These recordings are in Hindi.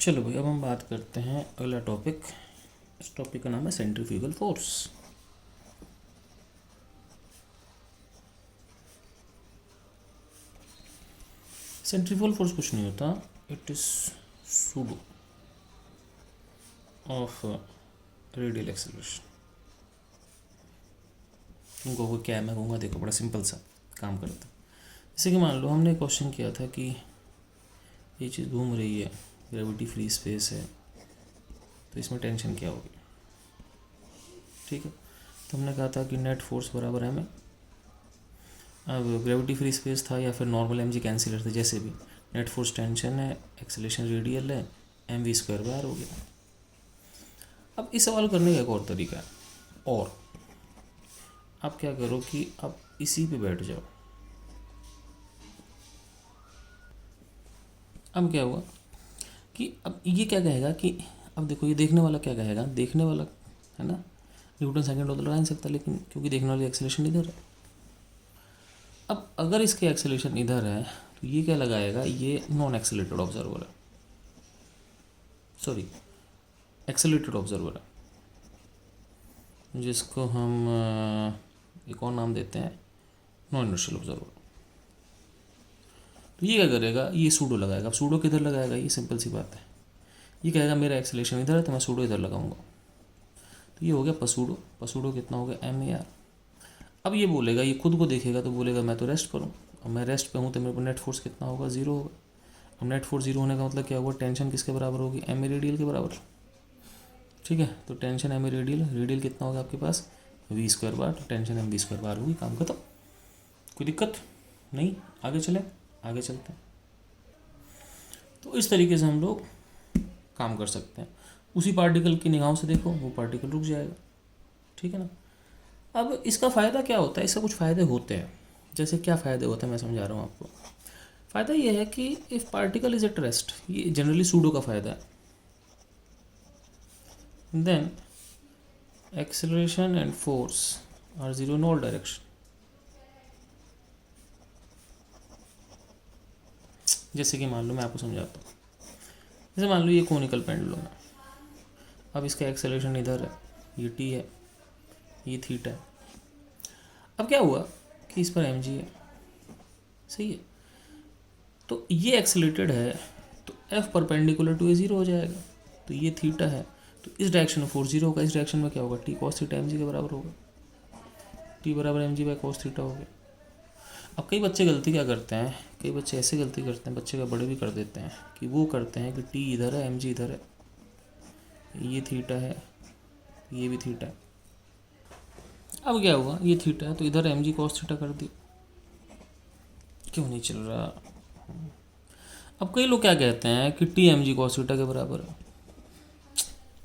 चलो भाई, अब हम बात करते हैं अगला टॉपिक। इस टॉपिक का नाम है सेंट्रीफ्यूगल फोर्स। सेंट्रीफ्यूगल फोर्स कुछ नहीं होता, it is pseudo of radial acceleration. तुमको वो क्या है मैं कहूँगा, देखो बड़ा सिंपल सा काम करता है। जैसे कि मान लो हमने क्वेश्चन किया था कि ये चीज़ घूम रही है, ग्रेविटी फ्री स्पेस है, तो इसमें टेंशन क्या होगी। ठीक है, तो हमने कहा था कि नेट फोर्स बराबर है में, अब ग्रेविटी फ्री स्पेस था या फिर नॉर्मल एम जी कैंसिलर थे, जैसे भी नेट फोर्स टेंशन है, एक्सेलेरेशन रेडियल है, एम वी स्क्वायर बार हो गया। अब इस सवाल करने का एक और तरीका है, और आप क्या करो कि आप इसी पे बैठ जाओ। अब क्या हुआ कि अब ये क्या कहेगा कि अब देखो, ये देखने वाला क्या कहेगा, देखने वाला है ना न्यूटन सेकंड लॉ तो लगा नहीं सकता, लेकिन क्योंकि देखने वाली एक्सेलेरेशन इधर है। अब अगर इसके एक्सेलेरेशन इधर है तो ये क्या लगाएगा, ये नॉन एक्सेलेटेड ऑब्जर्वर है, सॉरी एक्सेलेटेड ऑब्जर्वर है, जिसको हम एक और नाम देते हैं नॉन इनर्शियल ऑब्जर्वर। तो ये क्या करेगा, ये सूडो लगाएगा। अब सूडो किधर लगाएगा, ये सिंपल सी बात है, ये कहेगा मेरा एक्सेलेरेशन इधर है तो मैं सूडो इधर लगाऊंगा। तो ये हो गया पसूडो। पसूडो कितना हो गया, एम ए आर। अब ये बोलेगा, ये खुद को देखेगा तो बोलेगा मैं तो रेस्ट पर हूँ। अब मैं रेस्ट पे हूँ तो मेरे को नेट फोर्स कितना होगा, जीरो होगा। अब नेट फोर्स जीरो होने का मतलब क्या हुआ, टेंशन किसके बराबर होगी, एम ए रेडियल के बराबर। ठीक है, तो tension m a radial, radial कितना होगा आपके पास, वी स्क्वायर बार, तो tension m v square bar होगी, काम खत्म। कोई दिक्कत नहीं, आगे चले, आगे चलते हैं। तो इस तरीके से हम लोग काम कर सकते हैं। उसी पार्टिकल की निगाहों से देखो, वो पार्टिकल रुक जाएगा। ठीक है ना। अब इसका फ़ायदा क्या होता है, इसका कुछ फ़ायदे होते हैं। जैसे क्या फ़ायदे होते हैं मैं समझा रहा हूँ आपको। फ़ायदा ये है कि if particle is at rest, ये जनरली सूडो का फ़ायदा है, then acceleration and force are zero in all direction. जैसे कि मान लो मैं आपको समझाता हूँ, जैसे मान लो ये कोनिकल पेंडुलम है, अब इसका एक्सेलरेशन इधर है, ये टी है, ये थीटा है। अब क्या हुआ कि इस पर एम जी है, सही है, तो ये एक्सेलेटेड है, तो f perpendicular to a zero हो जाएगा। तो ये थीटा है, तो इस डायरेक्शन में फोर्स जीरो होगा, इस डायरेक्शन में क्या होगा, t cos theta M g के बराबर होगा, टी बराबर m g by cos theta हो गया। अब कई बच्चे गलती क्या करते हैं, कई बच्चे ऐसे गलती करते हैं, बच्चे का बड़े भी कर देते हैं, कि वो करते हैं कि टी इधर है, एम जी इधर है, ये थीटा है, ये भी थीटा है। अब क्या हुआ, ये थीटा है तो इधर एम जी कॉस थीटा कर दिया, क्यों नहीं चल रहा। अब कई लोग क्या कहते हैं कि t M G cos theta के बराबर है,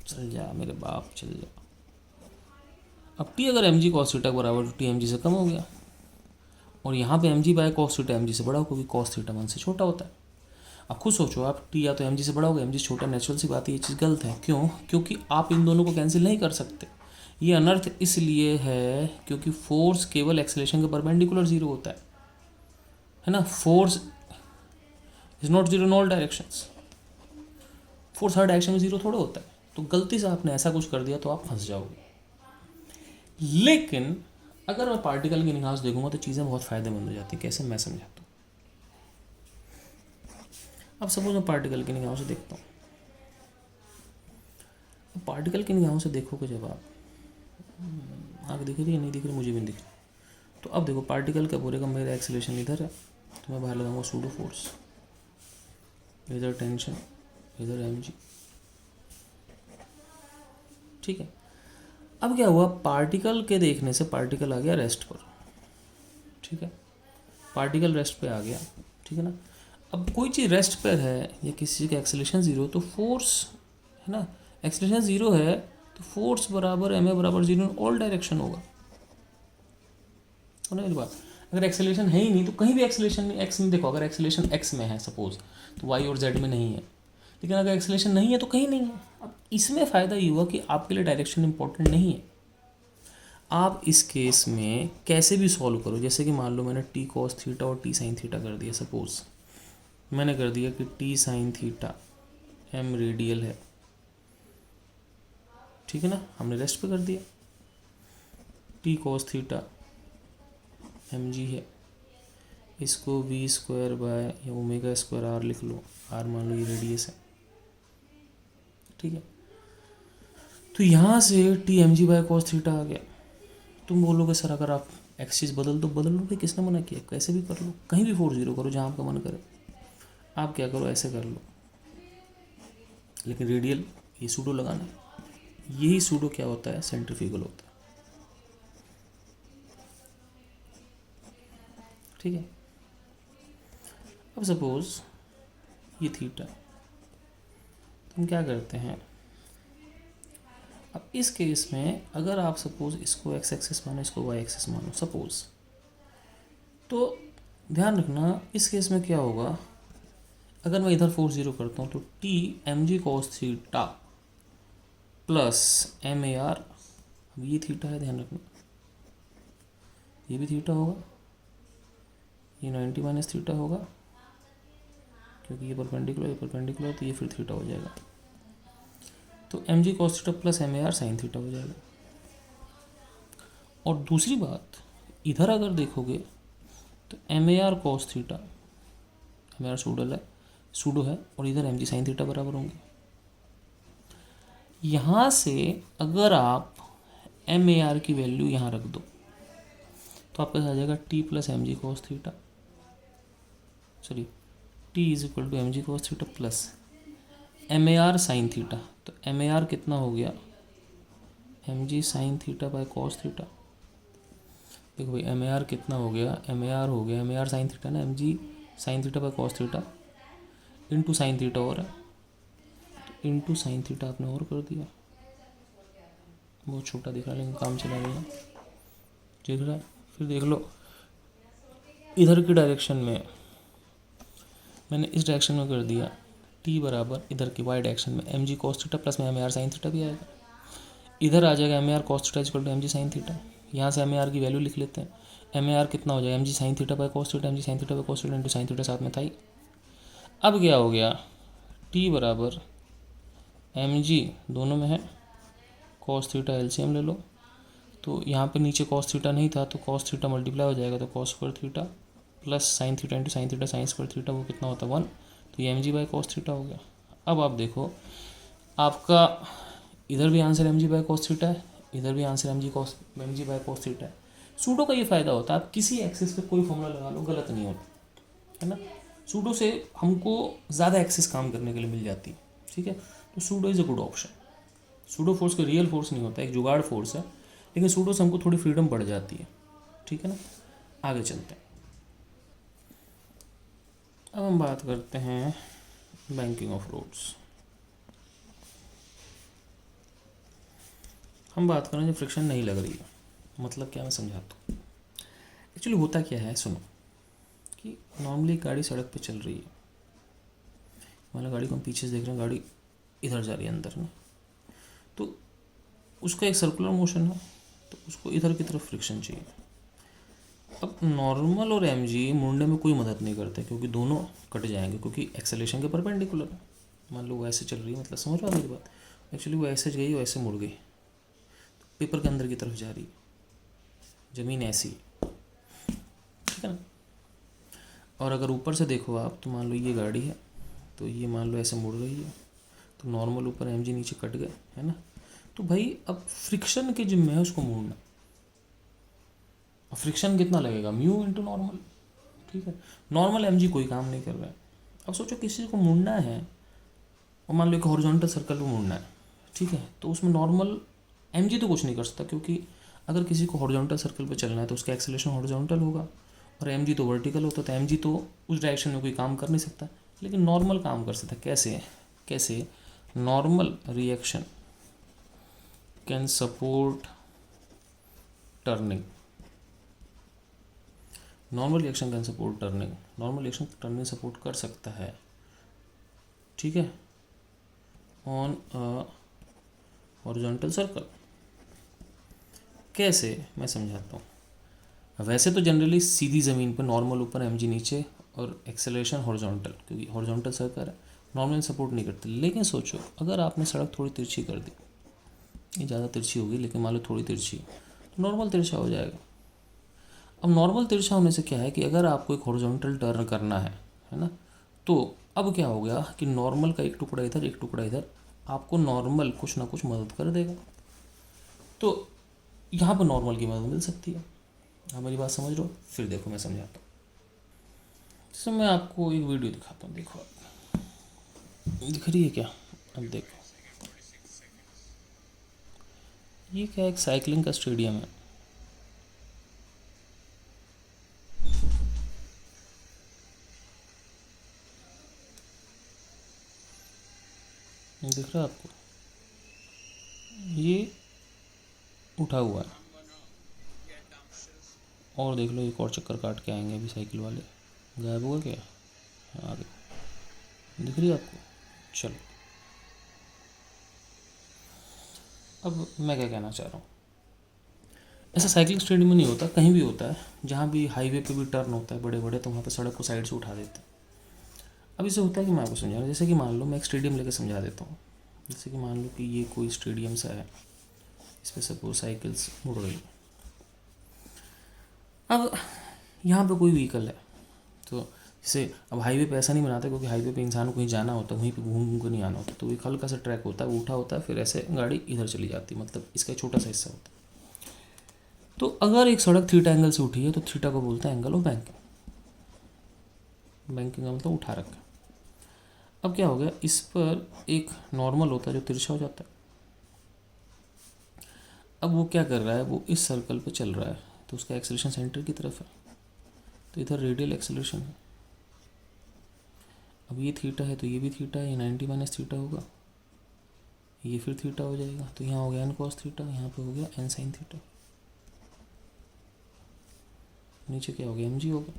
चल जा मेरे बाप चल जा। अब टी अगर एम जी कॉस थीटा के बराबर, तो टी एम जी से कम हो गया, और यहाँ पे m ji by cos theta M g से बड़ा हो, क्योंकि कॉस थीटा 1 से छोटा होता है। अब खुद सोचो, आप टी या तो एम जी से बड़ा होगा, एम जी छोटा, नेचुरल सी बात है, ये चीज़ गलत है। क्यों, क्योंकि आप इन दोनों को कैंसिल नहीं कर सकते। ये अनर्थ इसलिए है क्योंकि फोर्स केवल एक्सेलेरेशन के परपेंडिकुलर जीरो होता है ना। Force is not zero in all directions, force her direction में जीरो थोड़ा होता है। तो गलती से आपने ऐसा कुछ कर दिया तो आप फंस जाओगे। लेकिन अगर मैं पार्टिकल की निगाह से देखूंगा तो चीज़ें बहुत फ़ायदेमंद हो जाती हैं। कैसे, मैं समझाता हूँ। अब सपोज मैं पार्टिकल की निगाहों से देखता हूँ, पार्टिकल की निगाहों से देखोगे जब आप, आगे दिख रही है नहीं दिख रही, मुझे भी नहीं दिख रही। तो अब देखो, पार्टिकल क्या बोलेगा, मेरा एक्सेलरेशन इधर है तो मैं बाहर लगाऊंगा सूडो फोर्स, इधर टेंशन, इधर एम जी। ठीक है, अब क्या हुआ, पार्टिकल के देखने से पार्टिकल आ गया रेस्ट पर। ठीक है, पार्टिकल रेस्ट पे आ गया। ठीक है ना। अब कोई चीज़ रेस्ट पर है या किसी चीज़ का एक्सेलरेशन जीरो, तो फोर्स है ना, एक्सेलरेशन जीरो है तो फोर्स बराबर एम ए बराबर जीरो इन ऑल डायरेक्शन होगा। सुनो मेरी बात, अगर एक्सेलरेशन है ही नहीं तो कहीं भी एक्सेलरेशन नहीं, एक्स में देखो, अगर एक्सेलरेशन एक्स में है सपोज, तो वाई और जेड में नहीं है। लेकिन अगर एक्सेलरेशन नहीं है तो कहीं नहीं है। अब इसमें फ़ायदा ये हुआ कि आपके लिए डायरेक्शन इंपॉर्टेंट नहीं है। आप इस केस में कैसे भी सॉल्व करो, जैसे कि मान लो मैंने टी कॉस थीटा और टी साइन थीटा कर दिया, सपोज मैंने कर दिया कि t sine theta m radial है, ठीक है ना, हमने रेस्ट पे कर दिया। T cos theta M g है, इसको वी स्क्वायर बाय या ओमेगा स्क्वायर आर लिख लो, आर मान लो ये रेडियस है, ठीक है। तो यहाँ से T M G by cos theta आ गया। तुम बोलोगे सर अगर आप एक्सिस बदल दो, बदल लो भाई, किसने मना किया, कैसे भी कर लो, कहीं भी 4 0 करो जहाँ आपका मन करे। आप क्या करो, ऐसे कर लो, लेकिन रेडियल ये सूडो लगाना, यही सूडो क्या होता है, सेंट्रीफ्यूगल होता है, ठीक है। अब सपोज ये थीटा, तुम क्या करते हैं, अब इस केस में अगर आप सपोज इसको एक्स एक्सिस मानो, इसको वाई एक्सिस मानो सपोज, तो ध्यान रखना इस केस में क्या होगा, अगर मैं इधर 4 0 करता हूँ तो t M G cos theta plus m ए आर, अब ये थीटा है, ध्यान रखना ये भी थीटा होगा, ये 90 माइनस थीटा होगा, क्योंकि ये परपेंडिकुलर तो ये फिर थीटा हो जाएगा। तो m ji cos theta plus m A R sine theta हो जाएगा। और दूसरी बात, इधर अगर देखोगे तो m A R cos theta, m A r pseudo है और इधर एम जी साइन थीटा बराबर होंगे। यहाँ से अगर आप एम ए आर की वैल्यू यहाँ रख दो तो आपके पास आ जाएगा t plus m ji cos theta, sorry t is equal to M G cos theta plus m A R sine theta. तो एम ए आर कितना हो गया, m ji sine theta by cos theta. देखो भाई एम ए आर कितना हो गया, एम ए आर हो गया M A R sine theta ना, M ji sine theta by cos theta into sine theta और है, तो इंटू साइन थीटा आपने और कर दिया, बहुत छोटा दिख रहा है लेकिन काम चला गया, देख रहा है। फिर देख लो इधर की डायरेक्शन में मैंने इस डायरेक्शन में कर दिया, टी बराबर इधर की वाई डायरेक्शन में एम जी कॉस थीटा प्लस में M A R sine theta भी आएगा, इधर आ जाएगा M A R cos theta equal to M G sine theta. यहाँ से एम ए आर की वैल्यू लिख लेते हैं, एम ए आर कितना हो जाएगा, M ji sine theta by cos theta, M G sine theta by cos theta into sine theta साथ में था ही। अब क्या हो गया, टी बराबर एम जी दोनों में है, कॉस थीटा एलसीएम ले लो, तो यहाँ पे नीचे कॉस थीटा नहीं था तो कॉस थीटा मल्टीप्लाई हो जाएगा, तो cos square theta plus sine theta into sine theta sine square theta, वो कितना होता है 1, तो ये m g by cos theta हो गया। अब आप देखो आपका इधर भी answer m g by cos theta है, इधर भी answer m g by cos theta है। सूडो का ये फ़ायदा होता है, आप किसी एक्सिस पे कोई फॉर्मूला लगा लो गलत नहीं होता है ना। सूडो से हमको ज़्यादा एक्सिस काम करने के लिए मिल जाती है, ठीक है। तो pseudo is a good option. Pseudo force कोई रियल फोर्स नहीं होता, एक जुगाड़ फोर्स है, लेकिन सूडो से हमको थोड़ी फ्रीडम बढ़ जाती है, ठीक है ना। आगे चलते हैं, अब हम बात करते हैं बैंकिंग ऑफ रोड्स। हम बात करें जो फ्रिक्शन नहीं लग रही है, मतलब क्या, मैं समझाता हूँ। एक्चुअली होता क्या है, सुनो कि नॉर्मली गाड़ी सड़क पे चल रही है, मतलब गाड़ी को हम पीछे से देख रहे हैं, गाड़ी इधर जा रही है अंदर ना, तो उसका एक सर्कुलर मोशन है, तो उसको इधर की तरफ फ्रिक्शन चाहिए। अब नॉर्मल और एम जी मुड़ने में कोई मदद नहीं करते, क्योंकि दोनों कट जाएंगे, क्योंकि एक्सेलेरेशन के परपेंडिकुलर है। मान लो वो ऐसे चल रही है, मतलब समझ रहा मेरी बात, एक्चुअली वो ऐसे गई, वो ऐसे मुड़ गई, तो पेपर के अंदर की तरफ जा रही है, ज़मीन ऐसी, ठीक है ना। और अगर ऊपर से देखो आप, तो मान लो ये गाड़ी है, तो ये मान लो ऐसे मुड़ रही है, तो नॉर्मल ऊपर एम जी नीचे कट गए, है ना। तो भाई अब फ्रिक्शन के जिम्मे है उसको मोड़ना, फ्रिक्शन कितना लगेगा, म्यू इंटू नॉर्मल, ठीक है। नॉर्मल एम जी कोई काम नहीं कर रहा है। अब सोचो किसी को मुड़ना है, और मान लो एक हॉरिजॉन्टल सर्कल पे मुड़ना है, ठीक है, तो उसमें नॉर्मल एम जी तो कुछ नहीं कर सकता, क्योंकि अगर किसी को हॉरिजॉन्टल सर्कल पे चलना है तो उसका एक्सेलरेशन हॉरिजॉन्टल होगा, और एम जी तो वर्टिकल होता है, तो एम जी तो उस डायरेक्शन में कोई काम कर नहीं सकता, लेकिन नॉर्मल काम कर सकता है। कैसे normal reaction can support turning, normal reaction can support turning, normal reaction turning support कर सकता है, ठीक है, ऑन अ हॉरिजॉन्टल सर्कल। कैसे, मैं समझाता हूँ। वैसे तो जनरली सीधी ज़मीन पर नॉर्मल ऊपर एम जी नीचे और एक्सेलरेशन हॉरिजॉन्टल, क्योंकि हॉरिजॉन्टल सर्कल है, नॉर्मल सपोर्ट नहीं करते। लेकिन सोचो अगर आपने सड़क थोड़ी तिरछी कर दी, ये ज़्यादा तिरछी होगी लेकिन मान लो थोड़ी तिरछी, तो नॉर्मल तिरछा हो जाएगा। अब नॉर्मल तिरछा होने से क्या है कि अगर आपको एक हॉरिजॉन्टल टर्न करना है ना, तो अब क्या हो गया कि नॉर्मल का एक टुकड़ा इधर एक टुकड़ा इधर, आपको नॉर्मल कुछ ना कुछ मदद कर देगा। तो यहाँ पर नॉर्मल की मदद मिल सकती है। आप मेरी बात समझ रहे हो? फिर देखो मैं समझाता हूँ। जैसे मैं आपको एक वीडियो दिखाता हूँ, देखो आप दिख रही है क्या? अब देखो ये क्या, एक साइकिलिंग का स्टेडियम है। दिख रहा है आपको? ये उठा हुआ है और देख लो एक और चक्कर काट के आएंगे अभी साइकिल वाले। गायब हुआ क्या? आ गए। दिख रही है आपको? चलो अब मैं क्या कहना चाह रहा हूँ, ऐसा साइकिलिंग स्टेडियम में नहीं होता, कहीं भी होता है। जहाँ भी हाईवे पे भी टर्न होता है बड़े बड़े, तो वहाँ पे सड़क को साइड से उठा देते हैं। अब इसे होता है कि मैं आपको समझा रहा हूँ, जैसे कि मान लो मैं एक स्टेडियम लेकर समझा देता हूँ। जैसे कि मान लो कि ये कोई स्टेडियम सा है, इस पर सपोज साइकिल्स मुड़ रही है। अब यहाँ पे कोई व्हीकल है, तो जैसे अब हाईवे पे ऐसा नहीं बनाते, क्योंकि हाईवे पे इंसान को कहीं जाना होता है, वहीं पे घूम घूम कर नहीं आना होता, तो एक हल्का सा ट्रैक होता है, वो उठा होता है, फिर ऐसे गाड़ी इधर चली जाती है, मतलब इसका एक छोटा सा हिस्सा होता है। तो अगर एक सड़क थीटा एंगल से उठी है तो थीटा को बोलते हैं एंगल ऑफ बैंकिंग। बैंकिंग का मतलब उठा रखा। अब क्या हो गया, इस पर एक नॉर्मल होता है जो तिरछा हो जाता है। अब वो क्या कर रहा है, वो इस सर्कल पे चल रहा है, तो उसका एक्सेलरेशन सेंटर की तरफ है, तो इधर रेडियल एक्सेलरेशन है। अब ये थीटा है तो ये भी थीटा है, ये 90 माइनस थीटा होगा, ये फिर थीटा हो जाएगा, तो यहाँ हो गया एन कॉस थीटा, यहाँ पे हो गया एन साइन थीटा, नीचे क्या हो गया एम जी होगा।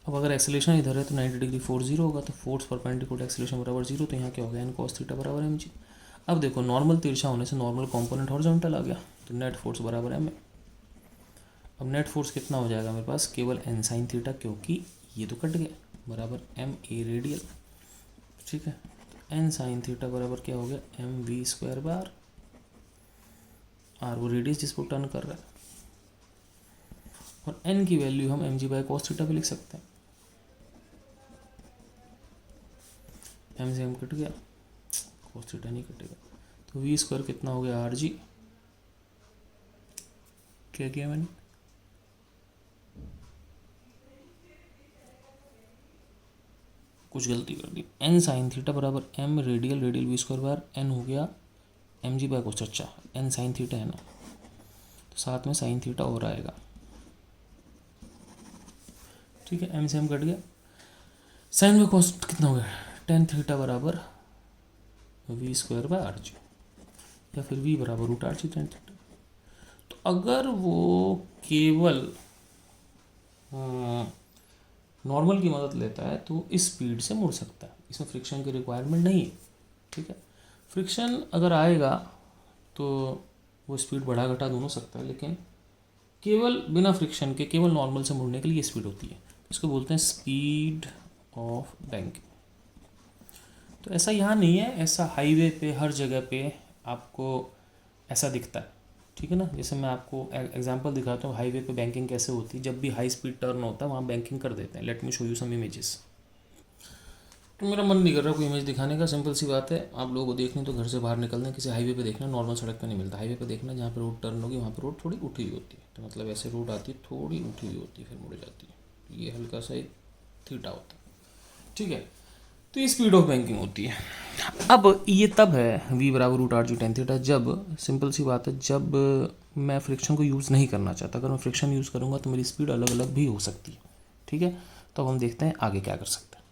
अब अगर एक्सेलरेशन इधर है तो 90 डिग्री फोर्स जीरो होगा, तो फोर्स परपेंडिकुलर एक्सेलरेशन बराबर जीरो, तो यहाँ क्या हो गया एन कॉस थीटा बराबर एम जी। अब देखो नॉर्मल तिरछा होने से नॉर्मल कंपोनेंट हॉरिजॉन्टल आ गया, तो नेट फोर्स बराबर एम है। अब नेट फोर्स कितना हो जाएगा मेरे पास, केवल एन साइन थीटा, क्योंकि ये तो कट गया, बराबर एम ए रेडियल। ठीक है, एन साइन थीटा बराबर क्या हो गया, m v square bar r, वो रेडियस जिसको टर्न कर रहा है, और एन की वैल्यू हम m g by cos theta पे लिख सकते हैं। एम से एम कट गया, कॉस थीटा नहीं कटेगा, तो वी स्क्वायर कितना हो गया आर जी। क्या किया मैंने, कुछ गलती कर दी। एन साइन थीटा बराबर m radial, radial v square bar n हो गया एम जी बाय कोस, अच्छा एन साइन थीटा है ना, तो साथ में साइन थीटा और आएगा। ठीक है, एम से एम कट गया, साइन बाय कोस कितना हो गया, टेन थीटा बराबर v square by r g, या फिर वी बराबर root r g tan theta. तो अगर वो केवल नॉर्मल की मदद लेता है तो इस स्पीड से मुड़ सकता है, इसमें फ्रिक्शन की रिक्वायरमेंट नहीं है। ठीक है, फ्रिक्शन अगर आएगा तो वो स्पीड बढ़ा घटा दोनों सकता है, लेकिन केवल बिना फ्रिक्शन के केवल नॉर्मल से मुड़ने के लिए स्पीड होती है, इसको बोलते हैं स्पीड ऑफ बैंकिंग। तो ऐसा यहाँ नहीं है, ऐसा हाईवे पे हर जगह पे आपको ऐसा दिखता है। ठीक है ना, जैसे मैं आपको एग्जांपल दिखाता हूँ हाईवे पे बैंकिंग कैसे होती है। जब भी हाई स्पीड टर्न होता है वहाँ बैंकिंग कर देते हैं। Let me show you some images. तो मेरा मन नहीं कर रहा कोई इमेज दिखाने का, सिंपल सी बात है, आप लोगों को देखनी तो घर से बाहर निकलना है, किसी हाईवे पे देखना, नॉर्मल सड़क पे नहीं मिलता। हाईवे पे देखना जहाँ पे रोड टर्न होगी वहाँ पे रोड थोड़ी उठी हुई होती है, तो मतलब ऐसे रोड आती है थोड़ी उठी हुई होती है फिर मुड़ जाती है, ये हल्का सा एक थीटा होता है। ठीक है, तो ये स्पीड ऑफ बैंकिंग होती है। अब ये तब है v बराबर root r g tan theta, जब सिंपल सी बात है, जब मैं फ्रिक्शन को यूज़ नहीं करना चाहता। अगर मैं फ्रिक्शन यूज़ करूँगा तो मेरी स्पीड अलग अलग भी हो सकती है। ठीक है, तो अब हम देखते हैं आगे क्या कर सकते हैं।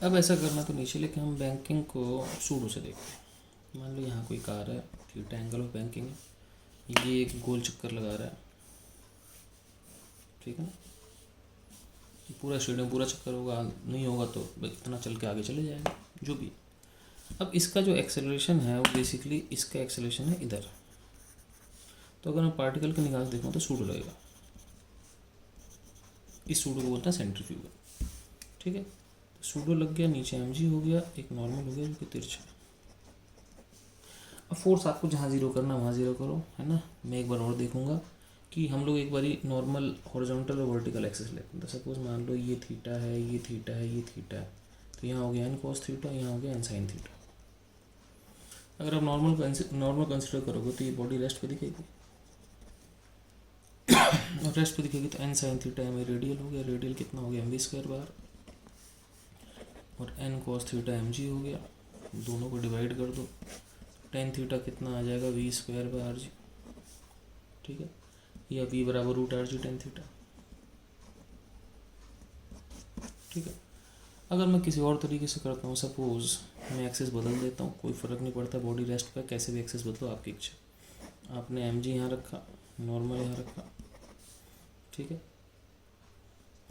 अब ऐसा करना तो नीचे लेके हम बैंकिंग को सूडो से देखते हैं। मान लो यहाँ कोई कार है, थीटा एंगल ऑफ बैंकिंग है, ये एक गोल चक्कर लगा रहा है। ठीक है ना, पूरा स्टेडियम पूरा चक्कर होगा, नहीं होगा तो इतना चल के आगे चले जाएगा, जो भी। अब इसका जो एक्सेलरेशन है वो बेसिकली इसका एक्सेलरेशन है इधर। तो अगर मैं पार्टिकल के निकाल देखूँ तो सूडो लगेगा, इस सूडो को बोलते हैं सेंट्रीफ्यूगल। ठीक है, सूडो लग गया, नीचे mg हो गया, एक नॉर्मल हो गया जो कि तिरछा है। अब फोर्स आपको जहाँ जीरो करना वहाँ जीरो करो, है ना। मैं एक बार और देखूंगा कि हम लोग एक बारी नॉर्मल हॉरिजॉन्टल और वर्टिकल एक्सिस लेते हैं। तो सपोज मान लो ये थीटा है, ये थीटा है, ये थीटा है, तो यहाँ हो गया n cos थीटा, यहाँ हो गया n sin थीटा। अगर आप नॉर्मल कंसिडर करोगे तो ये बॉडी रेस्ट पे दिखेगी, और रेस्ट पे दिखेगी तो n sin थीटा में रेडियल हो गया, रेडियल कितना हो गया mv² बार, और n cos थीटा mg हो गया, दोनों को डिवाइड कर दो, tan थीटा कितना आ जाएगा v² बाय rg, ठीक है, या v बराबर रूट rg tan थीटा, ठीक है। अगर मैं किसी और तरीके से करता हूँ, सपोज मैं एक्सेस बदल देता हूँ, कोई फ़र्क नहीं पड़ता, बॉडी रेस्ट पे कैसे भी एक्सेस बदलो, आपकी इच्छा। आपने mg यहाँ रखा, नॉर्मल यहाँ रखा, ठीक है,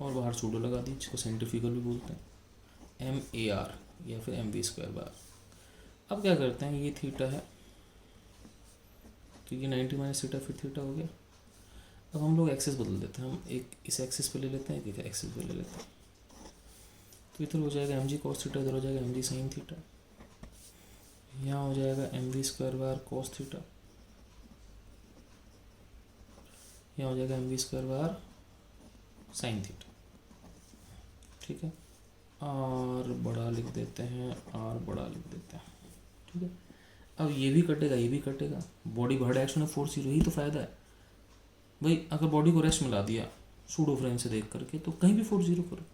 और बाहर सूडो लगा दी, जिसको सेंट्रीफ्यूगल भी बोलते हैं, MAR या फिर mv² बार। अब क्या करते हैं, ये थीटा है तो ये 90 माइनस थीटा फिर थीटा हो गया। अब हम लोग एक्सेस बदल देते हैं, हम एक इस एक्सेस पे ले लेते हैं, एक एक्सेस पे ले लेते हैं, तो इधर हो जाएगा mg cos थीटा, इधर हो जाएगा mg sin थीटा, यहाँ हो जाएगा mv² बार cos थीटा, यहाँ हो जाएगा mv² बार sin थीटा, ठीक है। r बड़ा लिख देते हैं, r बड़ा लिख देते हैं, ठीक है। अब ये भी कटेगा, ये भी कटेगा, बॉडी बर्ड एक्शन में फोर्स जीरो, ही तो फायदा है भाई। अगर बॉडी को रेस्ट मिला दिया सूडो फ्रेम से देख करके, तो कहीं भी फोर्स जीरो करो।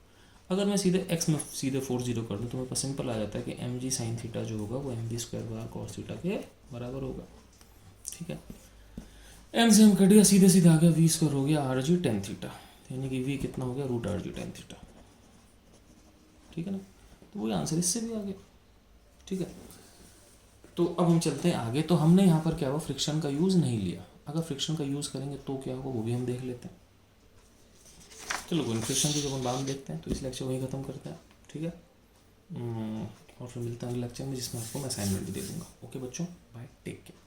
अगर मैं सीधे एक्स में सीधे फोर्स जीरो कर दूँ तो मेरे पास सिंपल आ जाता है कि mg sin थीटा जो होगा वो mv² बार cos थीटा के बराबर होगा, ठीक है। m से m कट गया, सीधे सीधे आ गया v² हो गया rg tan थीटा, यानी कि v कितना हो गया रूट rg tan थीटा, ठीक है ना। तो वही आंसर इससे भी आ गया, ठीक है। तो अब हम चलते हैं आगे। तो हमने यहाँ पर क्या हुआ, फ्रिक्शन का यूज़ नहीं लिया। अगर फ्रिक्शन का यूज़ करेंगे तो क्या होगा वो भी हम देख लेते हैं। चलो कोई फ्रिक्शन की जब हम बात देखते हैं तो इस लेक्चर वहीं ख़त्म करते हैं, ठीक है। और फिर मिलते हैं अगले लेक्चर में, जिसमें आपको मैं असाइनमेंट भी दे दूँगा। ओके बच्चों, बाय, टेक केयर।